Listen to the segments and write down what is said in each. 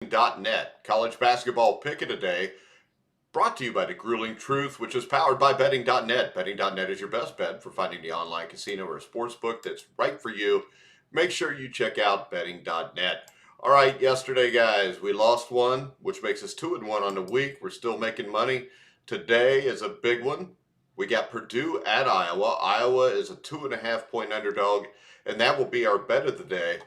Betting.net. College basketball pick of the day brought to you by the Grueling Truth, which is powered by Betting.net. Betting.net is your best bet for finding the online casino or sports book that's right for you. Make sure you check out Betting.net. All right, yesterday, guys, we lost one, which makes us 2-1 on the week. We're still making money. Today is a big one. We got Purdue at Iowa. Iowa is a 2.5-point underdog, and that will be our bet of the day.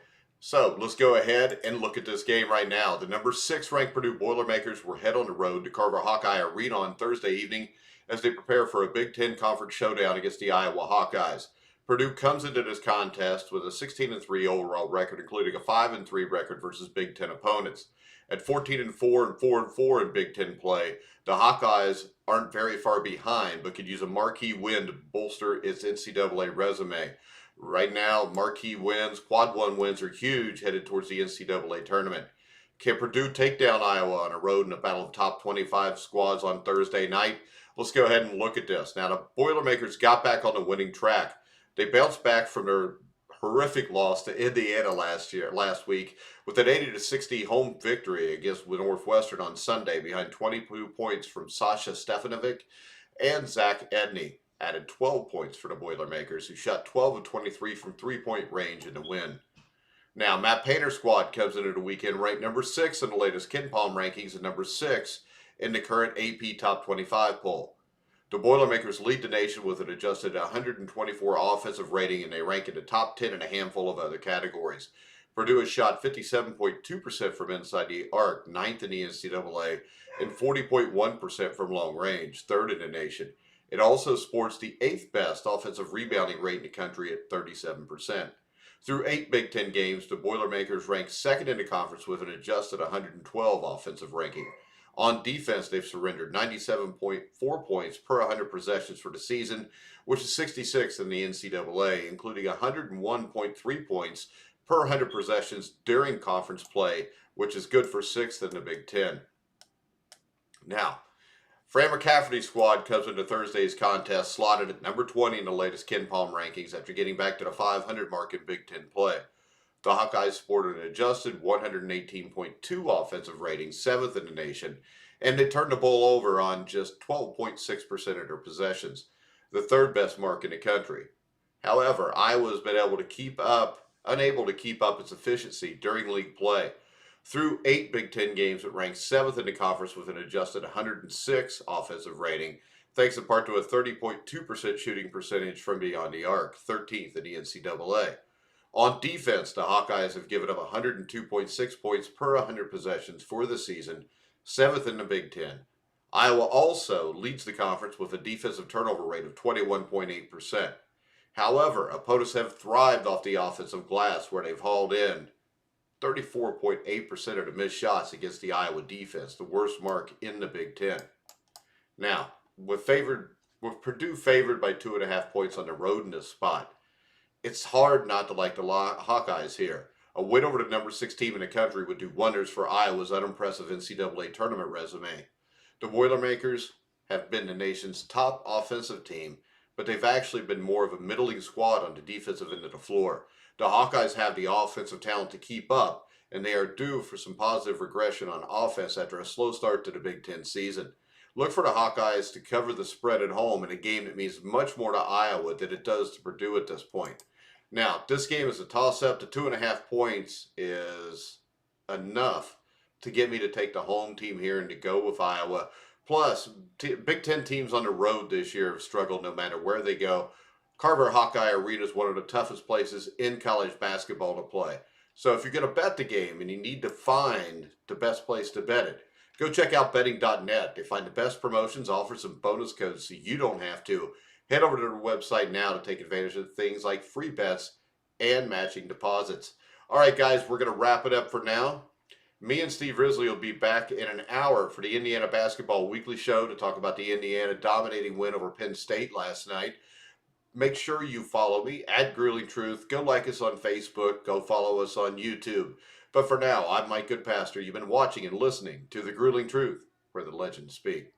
So let's go ahead and look at this game right now. The number 6 ranked Purdue Boilermakers will head on the road to Carver-Hawkeye Arena on Thursday evening as they prepare for a Big Ten Conference showdown against the Iowa Hawkeyes. Purdue comes into this contest with a 16-3 overall record, including a 5-3 record versus Big Ten opponents. At 14-4 and 4-4 in Big Ten play, the Hawkeyes aren't very far behind, but could use a marquee win to bolster its NCAA resume. Right now, marquee wins, quad one wins are huge headed towards the NCAA tournament. Can Purdue take down Iowa on a road in a battle of top 25 squads on Thursday night? Let's go ahead and look at this. Now, the Boilermakers got back on the winning track. They bounced back from their horrific loss to Indiana last week with an 80-60 home victory against Northwestern on Sunday behind 22 points from Sasha Stefanovic and Zach Edney. Added 12 points for the Boilermakers, who shot 12 of 23 from three-point range in the win. Now, Matt Painter's squad comes into the weekend ranked number 6 in the latest KenPom rankings and number 6 in the current AP Top 25 poll. The Boilermakers lead the nation with an adjusted 124 offensive rating, and they rank in the top 10 in a handful of other categories. Purdue has shot 57.2% from inside the arc, 9th in the NCAA, and 40.1% from long range, 3rd in the nation. It also sports the 8th best offensive rebounding rate in the country at 37%. Through 8 Big Ten games, the Boilermakers rank 2nd in the conference with an adjusted 112 offensive ranking. On defense, they've surrendered 97.4 points per 100 possessions for the season, which is 66th in the NCAA, including 101.3 points per 100 possessions during conference play, which is good for 6th in the Big Ten. Now, Fran McCafferty's squad comes into Thursday's contest slotted at number 20 in the latest KenPom rankings after getting back to the 500 mark in Big Ten play. The Hawkeyes sported an adjusted 118.2 offensive rating, 7th in the nation, and they turned the ball over on just 12.6% of their possessions, the 3rd best mark in the country. However, Iowa has been unable to keep up its efficiency during league play. Through 8 Big Ten games, it ranks 7th in the conference with an adjusted 106 offensive rating, thanks in part to a 30.2% shooting percentage from beyond the arc, 13th in the NCAA. On defense, the Hawkeyes have given up 102.6 points per 100 possessions for the season, 7th in the Big Ten. Iowa also leads the conference with a defensive turnover rate of 21.8%. However, opponents have thrived off the offensive glass, where they've hauled in 34.8% of the missed shots against the Iowa defense, the worst mark in the Big Ten. Now, with Purdue favored by 2.5 points on the road in this spot, it's hard not to like the Hawkeyes here. A win over the number 6 team in the country would do wonders for Iowa's unimpressive NCAA tournament resume. The Boilermakers have been the nation's top offensive team, but they've actually been more of a middling squad on the defensive end of the floor. The Hawkeyes have the offensive talent to keep up, and they are due for some positive regression on offense after a slow start to the Big Ten season. Look for the Hawkeyes to cover the spread at home in a game that means much more to Iowa than it does to Purdue at this point. Now, this game is a toss-up. The 2.5 points is enough to get me to take the home team here and to go with Iowa. Plus, Big Ten teams on the road this year have struggled no matter where they go. Carver-Hawkeye Arena is one of the toughest places in college basketball to play. So if you're going to bet the game and you need to find the best place to bet it, go check out betting.net. They find the best promotions, offer some bonus codes so you don't have to. Head over to their website now to take advantage of things like free bets and matching deposits. All right, guys, we're going to wrap it up for now. Me and Steve Risley will be back in an hour for the Indiana Basketball Weekly Show to talk about the Indiana dominating win over Penn State last night. Make sure you follow me at Grueling Truth. Go like us on Facebook. Go follow us on YouTube. But for now, I'm Mike Goodpaster. You've been watching and listening to The Grueling Truth, where the legends speak.